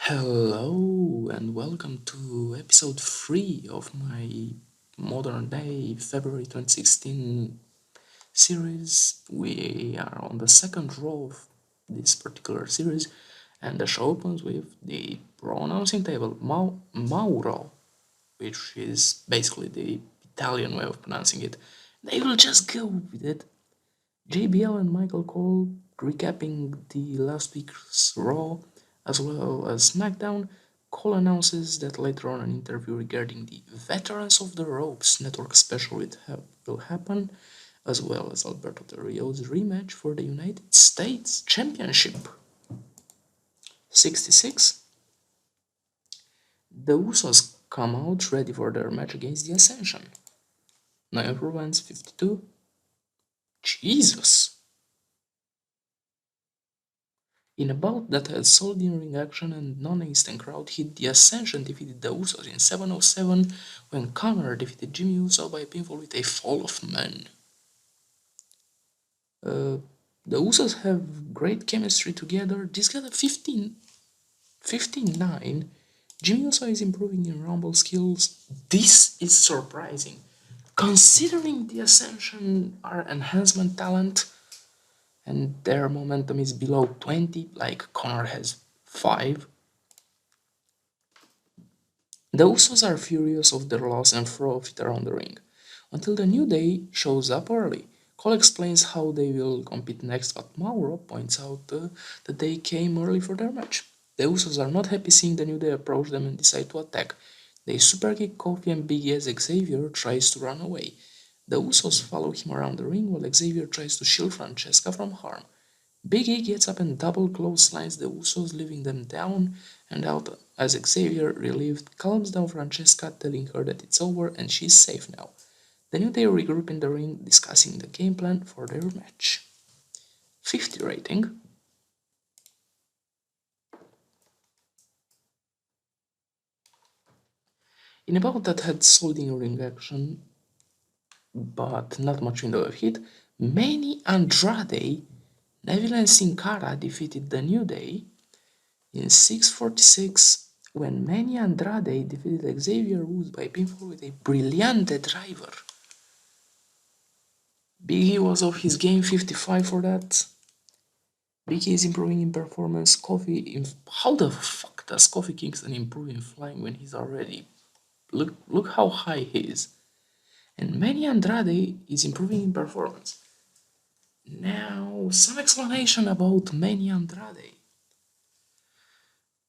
Hello and welcome to episode 3 of my modern day February 2016 series. We are on the second row of this particular series, and the show opens with the pronouncing table Mauro, which is basically the Italian way of pronouncing it. They will just go with it. JBL and Michael Cole recapping the last week's Raw as well as SmackDown. Cole announces that later on an interview regarding the Veterans of the Ropes network special will happen, as well as Alberto Del Rio's rematch for the United States Championship. 66. The Usos come out ready for their match against the Ascension. No improvements. 52. Jesus! In a bout that had solid in-ring action and non-existent crowd hit, the Ascension defeated the Usos in 707 when Connor defeated Jimmy Uso by pinfall with a fall of men. Uh, the Usos have great chemistry together. This got a 15-9. Jimmy Uso is improving in Rumble skills. This is surprising. Considering the Ascension are enhancement talent, and their momentum is below 20, like Connor has 5. The Usos are furious of their loss and throw a fit around the ring, until the New Day shows up early. Cole explains how they will compete next, but Mauro points out that they came early for their match. The Usos are not happy seeing the New Day approach them and decide to attack. They superkick Kofi and Big E as Xavier tries to run away. The Usos follow him around the ring while Xavier tries to shield Francesca from harm. Big E gets up and double clotheslines the Usos, leaving them down and out as Xavier, relieved, calms down Francesca, telling her that it's over and she's safe now. The New Day regroup in the ring, discussing the game plan for their match. 50 rating. In a bout that had solid in-ring action, but not much window of hit, Manny Andrade, Neville and Sin Cara defeated the New Day in 646 when Manny Andrade defeated Xavier Woods by pinfall with a Brillante driver. Big E was off his game, 55 for that. Big E is improving in performance. How the fuck does Kofi Kingston improve in flying when he's already... Look how high he is. And Manny Andrade is improving in performance. Now, some explanation about Manny Andrade.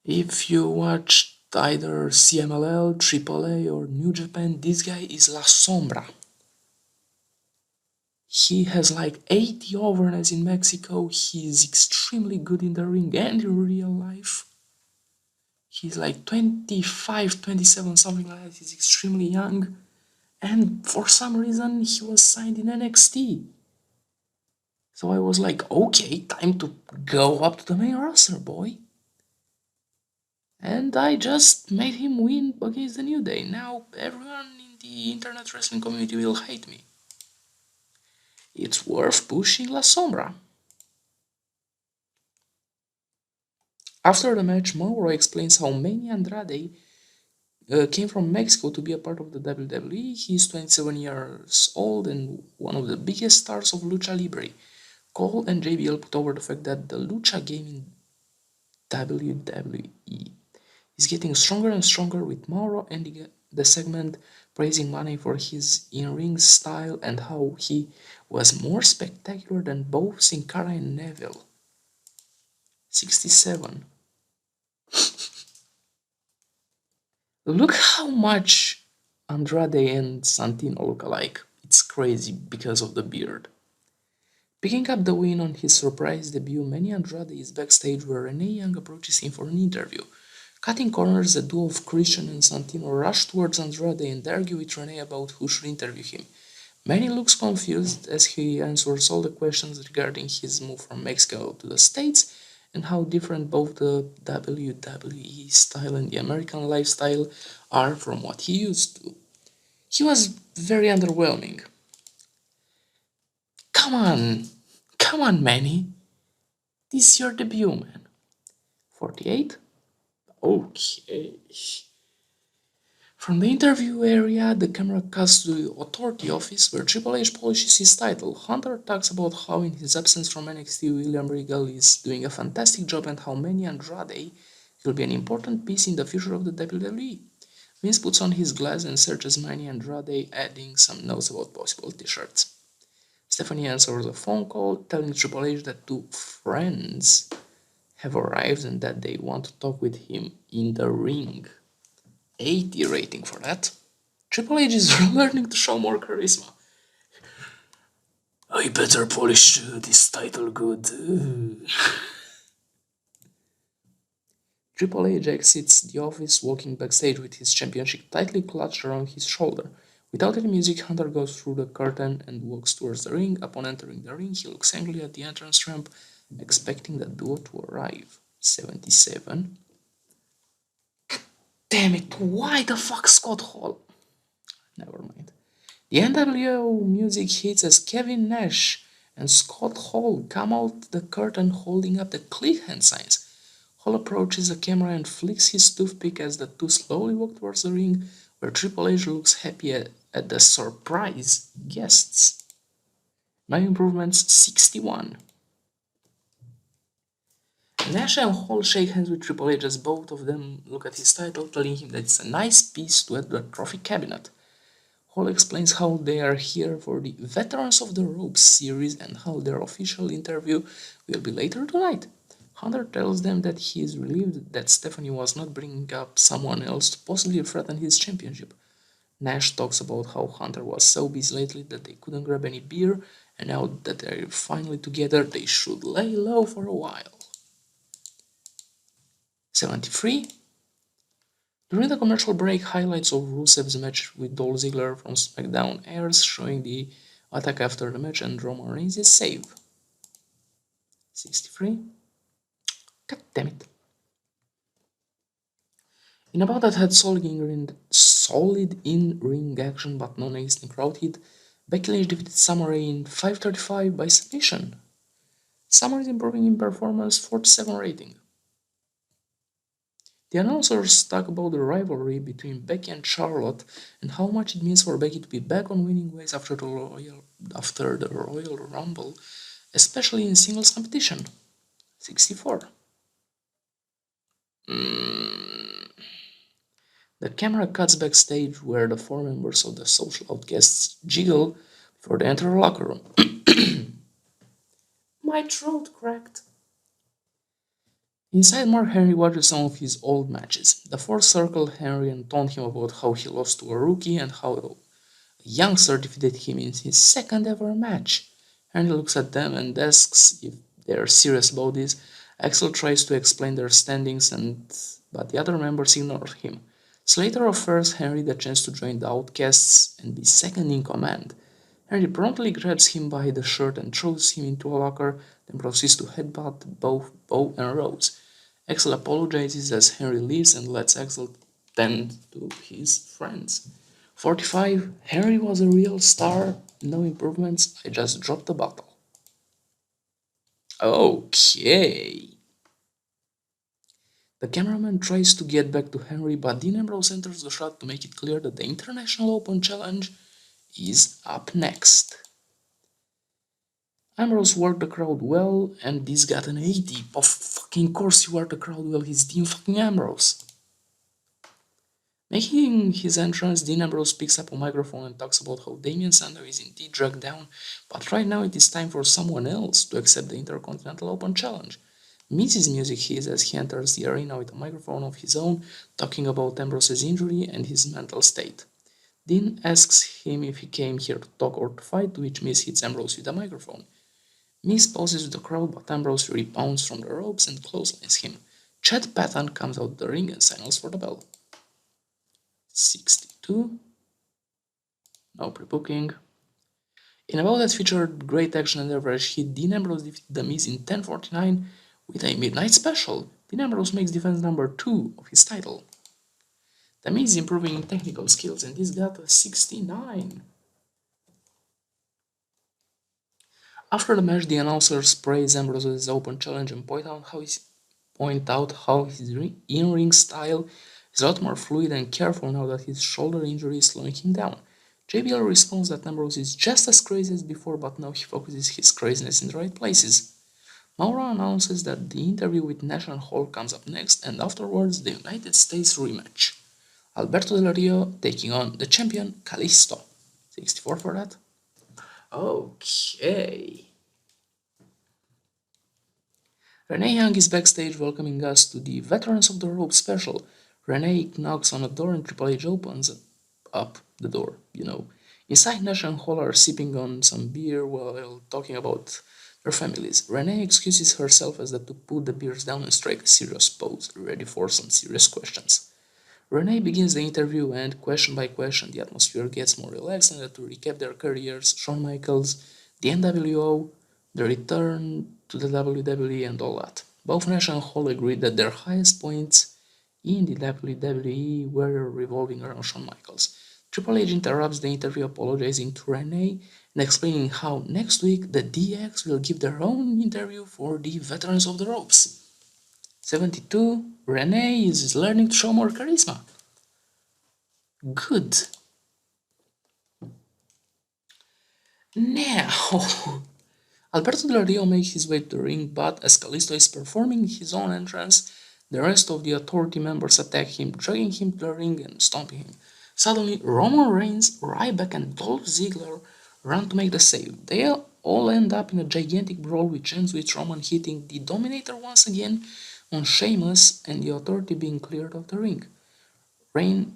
If you watched either CMLL, AAA, or New Japan, this guy is La Sombra. He has like 80 overness in Mexico. He is extremely good in the ring and in real life. He's like 25, 27, something like that. He's extremely young. And for some reason, he was signed in NXT. So I was like, okay, time to go up to the main roster, boy. And I just made him win against the New Day. Now everyone in the internet wrestling community will hate me. It's worth pushing La Sombra. After the match, Mauro explains how Manny Andrade came from Mexico to be a part of the WWE. He's 27 years old and one of the biggest stars of Lucha Libre. Cole and JBL put over the fact that the Lucha game in WWE is getting stronger and stronger, with Mauro ending the segment praising Money for his in-ring style and how he was more spectacular than both Sin Cara and Neville. 67. Look how much Andrade and Santino look alike. It's crazy because of the beard. Picking up the win on his surprise debut, Manny Andrade is backstage where Renee Young approaches him for an interview. Cutting corners, the duo of Christian and Santino rush towards Andrade and argue with Renee about who should interview him. Manny looks confused as he answers all the questions regarding his move from Mexico to the States and how different both the WWE style and the American lifestyle are from what he used to. He was very underwhelming. Come on, Manny. This is your debut, man. 48. Okay. From the interview area, the camera cuts to the authority office where Triple H polishes his title. Hunter talks about how in his absence from NXT, William Regal is doing a fantastic job and how Manny Andrade will be an important piece in the future of the WWE. Vince puts on his glass and searches Manny Andrade, adding some notes about possible t-shirts. Stephanie answers a phone call, telling Triple H that two friends have arrived and that they want to talk with him in the ring. 80 rating for that. Triple H is learning to show more charisma. I better polish this title good. Triple H exits the office, walking backstage with his championship tightly clutched around his shoulder. Without any music, Hunter goes through the curtain and walks towards the ring. Upon entering the ring, he looks angrily at the entrance ramp, expecting the duo to arrive. 77. Damn it, why the fuck Scott Hall? Never mind. The NWO music hits as Kevin Nash and Scott Hall come out the curtain holding up the click hand signs. Hall approaches the camera and flicks his toothpick as the two slowly walk towards the ring, where Triple H looks happy at the surprise guests. My improvements 61. Nash and Hall shake hands with Triple H as both of them look at his title, telling him that it's a nice piece to add to the trophy cabinet. Hall explains how they are here for the Veterans of the Ropes series and how their official interview will be later tonight. Hunter tells them that he is relieved that Stephanie was not bringing up someone else to possibly threaten his championship. Nash talks about how Hunter was so busy lately that they couldn't grab any beer, and now that they're finally together, they should lay low for a while. 73. During the commercial break, highlights of Rusev's match with Dolph Ziggler from SmackDown airs, showing the attack after the match and Roman Reigns' save. 63. God damn it. In about that had solid in-ring action but non-existent crowd hit, Becky Lynch defeated Summer Rae in 5:35 by submission. Summer is improving in performance, 47 rating. The announcers talk about the rivalry between Becky and Charlotte and how much it means for Becky to be back on winning ways after the Royal Rumble, especially in singles competition. 64. The camera cuts backstage where the four members of the Social Outcasts jiggle before they enter the locker room. My throat cracked. Inside, Mark Henry watches some of his old matches. The four circle Henry and taunt him about how he lost to a rookie and how a youngster defeated him in his second ever match. Henry looks at them and asks if they're serious about this. Axel tries to explain their standings, but the other members ignore him. Slater offers Henry the chance to join the Outcasts and be second in command. Henry promptly grabs him by the shirt and throws him into a locker, then proceeds to headbutt both Bo and Rose. Axel apologizes as Henry leaves and lets Axel tend to his friends. 45. Henry was a real star. No improvements. I just dropped the bottle. Okay. The cameraman tries to get back to Henry, but Dean Ambrose enters the shot to make it clear that the International Open Challenge is up next. Ambrose worked the crowd well, and this got an 80. Of fucking course he worked the crowd well, he's Dean fucking Ambrose. Making his entrance, Dean Ambrose picks up a microphone and talks about how Damien Sandow is indeed dragged down, but right now it is time for someone else to accept the Intercontinental Open Challenge. Miz's music hits as he enters the arena with a microphone of his own, talking about Ambrose's injury and his mental state. Dean asks him if he came here to talk or to fight, to which Miz hits Ambrose with a microphone. Miz pauses with the crowd, but Ambrose rebounds from the ropes and clotheslines him. Chad Patton comes out of the ring and signals for the bell. 62. No pre-booking. In about that featured great action and average hit, Dean Ambrose defeated The Miz in 10:49 with a midnight special. Dean Ambrose makes defense number 2 of his title. The Miz is improving in technical skills and this got a 69. After the match, the announcers praise Ambrose's open challenge and point point out how his in-ring style is a lot more fluid and careful now that his shoulder injury is slowing him down. JBL responds that Ambrose is just as crazy as before, but now he focuses his craziness in the right places. Mauro announces that the interview with Nash and Hall comes up next, and afterwards the United States rematch. Alberto Del Rio taking on the champion Kalisto. 64 for that? Okay. Renee Young is backstage welcoming us to the Veterans of the Rope special. Renee knocks on a door and Triple H opens up the door. Inside, Nash and Hall are sipping on some beer while talking about their families. Renee excuses herself as they put the beers down and strike a serious pose, ready for some serious questions. Renee begins the interview, and question by question, the atmosphere gets more relaxed, and to recap their careers, Shawn Michaels, the NWO, the return to the WWE, and all that. Both Nash and Hall agreed that their highest points in the WWE were revolving around Shawn Michaels. Triple H interrupts the interview, apologizing to Renee and explaining how next week the DX will give their own interview for the Veterans of the Ropes. 72. Renee is learning to show more charisma. Good. Now, Alberto Del Rio makes his way to the ring, but as Kalisto is performing his own entrance, the rest of the authority members attack him, dragging him to the ring and stomping him. Suddenly, Roman Reigns, Ryback, and Dolph Ziggler run to make the save. They all end up in a gigantic brawl, which ends with Roman hitting the Dominator once again on Sheamus and the authority being cleared of the ring. Reigns,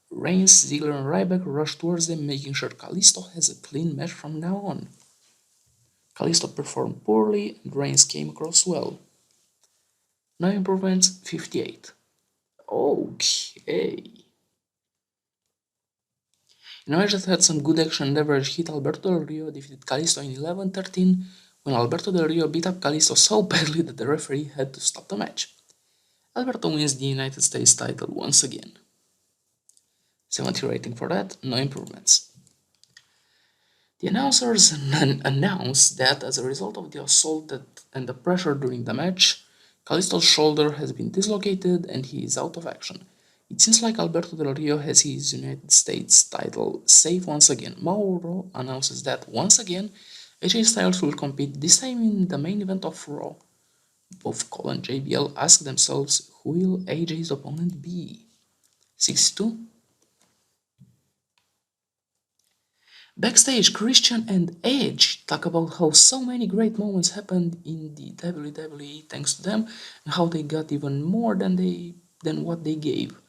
Ziggler, and Ryback rush towards them, making sure Kalisto has a clean match from now on. Kalisto performed poorly and Reigns came across well. No improvements, 58. Okay. In a match that had some good action and average hit, Alberto Del Rio defeated Kalisto in 11-13 when Alberto Del Rio beat up Kalisto so badly that the referee had to stop the match. Alberto wins the United States title once again. 70 rating for that, no improvements. The announcers announced that as a result of the assault and the pressure during the match, Kalisto's shoulder has been dislocated and he is out of action. It seems like Alberto Del Rio has his United States title safe once again. Mauro announces that once again, AJ Styles will compete, this time in the main event of Raw. Both Cole and JBL ask themselves, who will AJ's opponent be? 62. Backstage, Christian and Edge talk about how so many great moments happened in the WWE thanks to them and how they got even more than what they gave.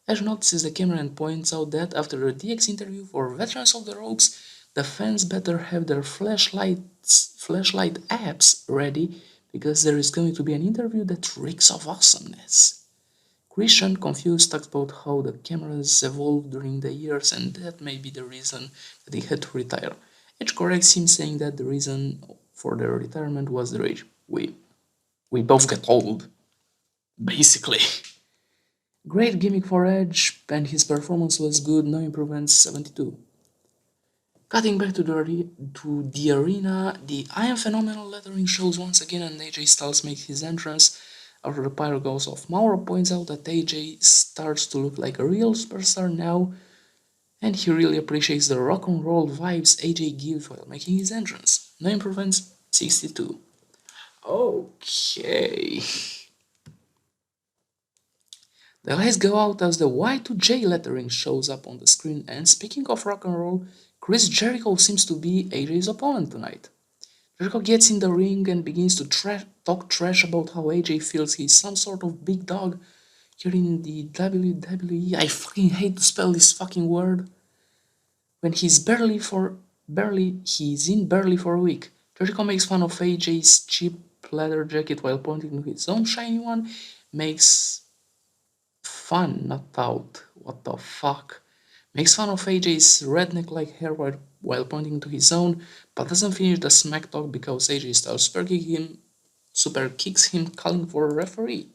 Edge notices the camera and points out that after the DX interview for Veterans of the Ropes, the fans better have their flashlight apps ready because there is going to be an interview that reeks of awesomeness. Christian, confused, talks about how the cameras evolved during the years and that may be the reason that he had to retire. Edge corrects him, saying that the reason for their retirement was their age. We both get old, basically. Great gimmick for Edge, and his performance was good, no improvements, 72. Cutting back to the arena, the I Am Phenomenal lettering shows once again and AJ Styles makes his entrance after the pyro goes off. Mauro points out that AJ starts to look like a real superstar now and he really appreciates the rock and roll vibes AJ gives while making his entrance. No improvements, 62. Okay. The lights go out as the Y2J lettering shows up on the screen, and speaking of rock and roll, Chris Jericho seems to be AJ's opponent tonight. Jericho gets in the ring and begins to talk trash about how AJ feels he's some sort of big dog here in the WWE. I fucking hate to spell this fucking word. When he's in barely for a week. Jericho makes fun of AJ's cheap leather jacket while pointing to his own shiny one, makes fun, not out. What the fuck? Makes fun of AJ's redneck like hair while pointing to his own, but doesn't finish the smack talk because AJ Styles super kicks him, calling for a referee.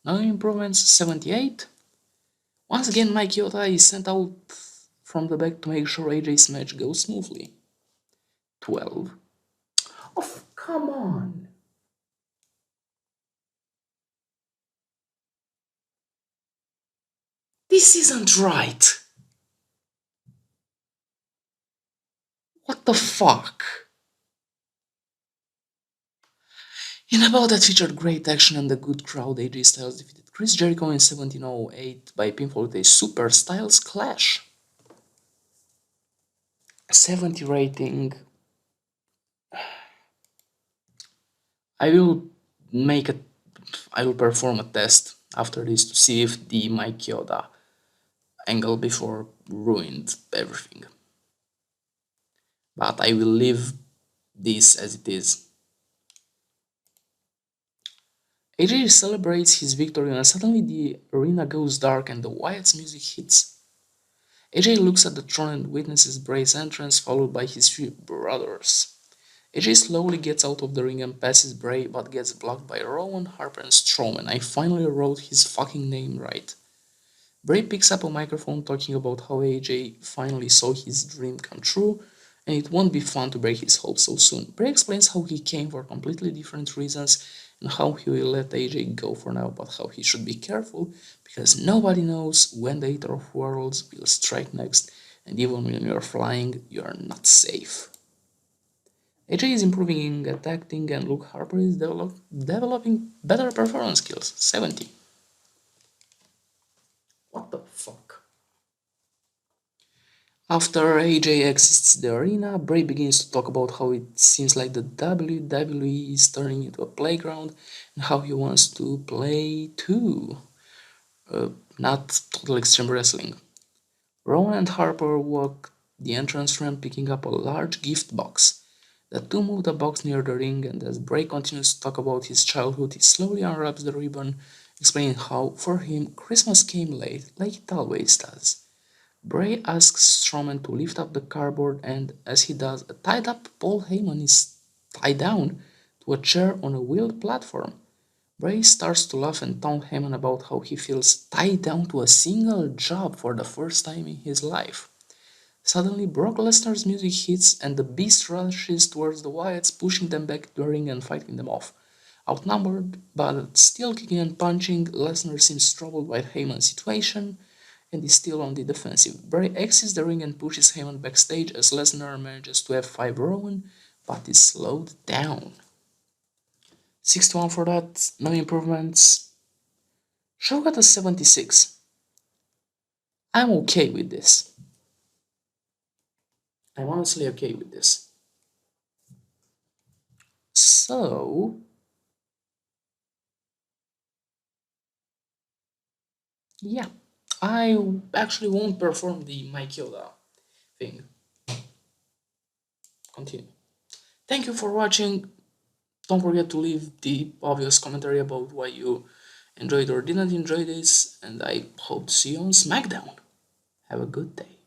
No improvements, 78. Once again, Mike Yota is sent out from the back to make sure AJ's match goes smoothly. 12. Oh, come on! This isn't right. What the fuck? In a bout that featured great action and a good crowd, AJ Styles defeated Chris Jericho in 1708 by pinfall with a Super Styles Clash. 70 rating. I will make a I will perform a test after this to see if the Mike Yoda angle before ruined everything. But I will leave this as it is. AJ celebrates his victory and suddenly the arena goes dark and the Wyatt's music hits. AJ looks at the throne and witnesses Bray's entrance followed by his three brothers. AJ slowly gets out of the ring and passes Bray but gets blocked by Rowan, Harper and Strowman. I finally wrote his fucking name right. Bray picks up a microphone talking about how AJ finally saw his dream come true and it won't be fun to break his hopes so soon. Bray explains how he came for completely different reasons and how he will let AJ go for now, but how he should be careful because nobody knows when the Eater of Worlds will strike next, and even when you're flying, you're not safe. AJ is improving at acting and Luke Harper is developing better performance skills. 70. What the fuck? After AJ exits the arena, Bray begins to talk about how it seems like the WWE is turning into a playground and how he wants to play too. Not Total Extreme Wrestling. Rowan and Harper walk the entrance ramp picking up a large gift box. The two move the box near the ring, and as Bray continues to talk about his childhood, he slowly unwraps the ribbon, explaining how, for him, Christmas came late, like it always does. Bray asks Strowman to lift up the cardboard, and as he does, a tied up Paul Heyman is tied down to a chair on a wheeled platform. Bray starts to laugh and taunt Heyman about how he feels tied down to a single job for the first time in his life. Suddenly, Brock Lesnar's music hits and the Beast rushes towards the Wyatts, pushing them back to the ring and fighting them off. Outnumbered, but still kicking and punching, Lesnar seems troubled by Heyman's situation and is still on the defensive. Bray exits the ring and pushes Heyman backstage as Lesnar manages to F5 Rowan, but is slowed down. 61 for that, no improvements. Show got a 76. I'm okay with this. I'm honestly okay with this. So, yeah, I actually won't perform the Mike Yoda thing. Continue. Thank you for watching. Don't forget to leave the obvious commentary about why you enjoyed or didn't enjoy this, and I hope to see you on SmackDown. Have a good day.